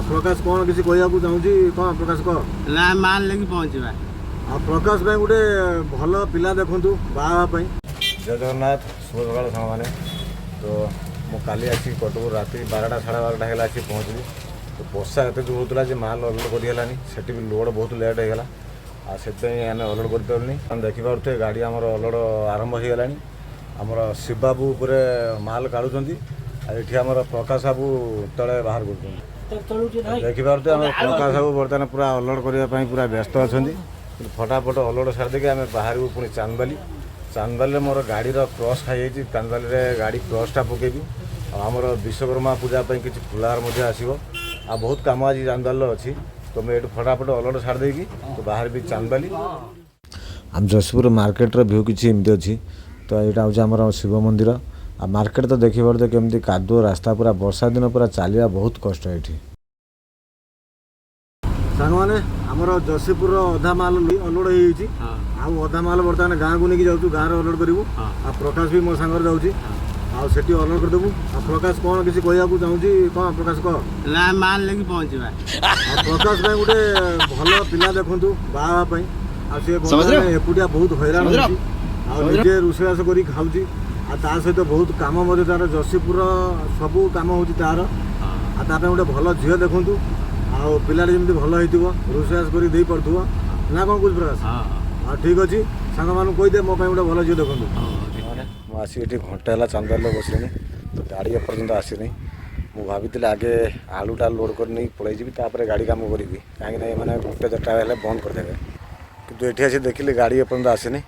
प्रकाश कौन किसी कहू चाहूँगी कौन प्रकाश कह ना माल लेके पहुँचवा आ प्रकाश भाई गोटे भल पिला देखु बाहापी जय जगन्नाथ शुभ सकाल साग मैंने तो मुझे आसी कटक राति 12टा साढ़े 12टा है आसी पहुँचली तो वर्षा एत जो होता है माल अलोड करगलानी से लोड बहुत लेट होगा से आम अलोड कर देखिपे गाड़ी आम अलोड आरंभ हो गला आमर शिव बाबू पूरे माल काढ़ुंट ये आम प्रकाश बाबू तले बाहर कर देखिपे आम प्रकाश बाबू बर्तमान पूरा अलोड करने पूरा व्यस्त अच्छा फटाफट अलोड सारी आम बाहर पुणी चांदबाली चांदबाली मोर गाड़ी क्रॉस खाई चांदबाली गाड़ी क्रॉसटा पकेबी आमर विश्वकर्मा पूजा कि फुलार आसो आ बहुत कम आज चांदबाल अच्छी तो मैं फटाफट अलोड छाड़ी तो बाहर भी चांदबाली आम जशपुर मार्केट व्यू किसी एमती अच्छी तो यहाँ हूँ आम शिव मंदिर आ मार्केट तो देखी पारे केमती कादुओ रास्ता पूरा वर्षा दिन पूरा चलिया बहुत कष्ट ये सांग मैंने आमर जशीपुर अधा माल अलोड हो अधा माल बर्तमान गाँव को लेकिन जाऊँ गाँव अलोड करूँ आ प्रकाश भी मो सांगर जाऊँगी आठी अलोड करदेबू आ प्रकाश कौन किसी कहू चाहूँगी कौन प्रकाश कह ना माल लेके पहुँचवा प्रकाश भाई गोटे भल पिला देखु बाहापी एकुटिया बहुत हैरान होजे रोषेबास कर खाऊँगी आ सहित बहुत कम तार जशीपुर सबू कम हो तार गोटे भल झील देखु आ पिलाटे जमी भल हो रोषेबास कर पार्थ्व ना कौन कह प्रकाश हाँ ठीक अच्छे सांग मान कहीदे मो गोटे भल झील देखु मुझे घंटे है चांदबाल बसली तो गाड़ी एपर्तंत आसनी मुझे भावी आगे आलूटा लोड कर नहीं पलैजी गाड़ी कम करी कहीं मैंने गोटे चार्टा हेल्ले बंद करदे कि ये आसी देखिली गाड़ी एपर्तंत आसनी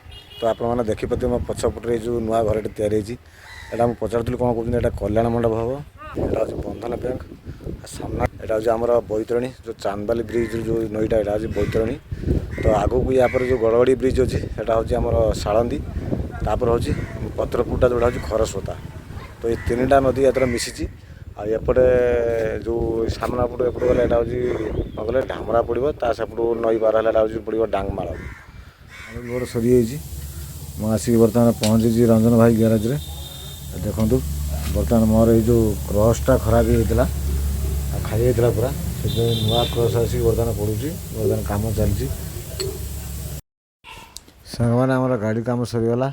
तो आपने देखिपे मो पछपटे जो नुआ घर तैयारी मुझे पचारूँ कौन कहते हैं कल्याण मंडप हम यहाँ हूँ बंधन बैंक सामना यहाँ हूँ आम बैतरणी जो चांदबाली ब्रिज जो नईटा यहाँ हूँ बैतरणी तो आगू या जो गड़गड़ी ब्रिज अच्छे सेटा हूँ आम सालंदी तापर हूँ पत्रपुटा जोड़ा हूँ खरस्रोता तो ये 3टा नदी यात्रा मिशिची आएपटे जो सामना पट एपट गला यहाँ हूँ कौन कहे ढामरा पड़ो ता सेपटू नई पार है हूँ पड़ो डांगमाल लोड सरी मुझे बर्तमान पहुँची रंजन भाई ग्यारेज रे देखु बर्तमान मोर ये क्रॉसटा खराब होता खाई पूरा से नुआ क्रॉस आसिक बर्तमान पड़ुची बर्तमान कम चलती सांग मैंने आम गाड़ी कम सरीगला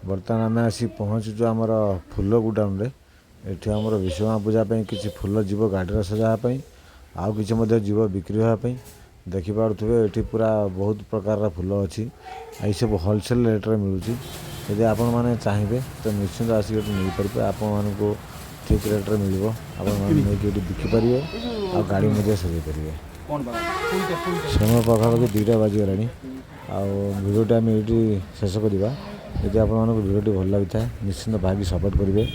बर्तमान आम आसी पहुँचुचु आमर फुल गुडाउन रे एठी आमर विश्वकर्मा पूजा किसी फुल जीव गाड़ी सजापी आउ कि जीव बिक्री होगापी देखिपे ये पूरा बहुत प्रकार फुल अच्छी ये सब होलसेल रेट्रे मिलूँ यदि आपण मैंने चाहिए तो निश्चिंत आसिक नहीं पारे आपण को ठीक रेट्रे मिल आपड़ी बिकिपारे आ गाड़ी मध्य सजाई पारे समय पाखापाखि 2टा बाजिगला भिडियोटा आम ये शेष करवा यदि आपको भिडियोटी भल लगी था निश्चिंत भागी सपोर्ट करेंगे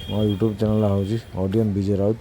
मो यूट्यूब चैनल हूँ ऑडियन विजय राउत।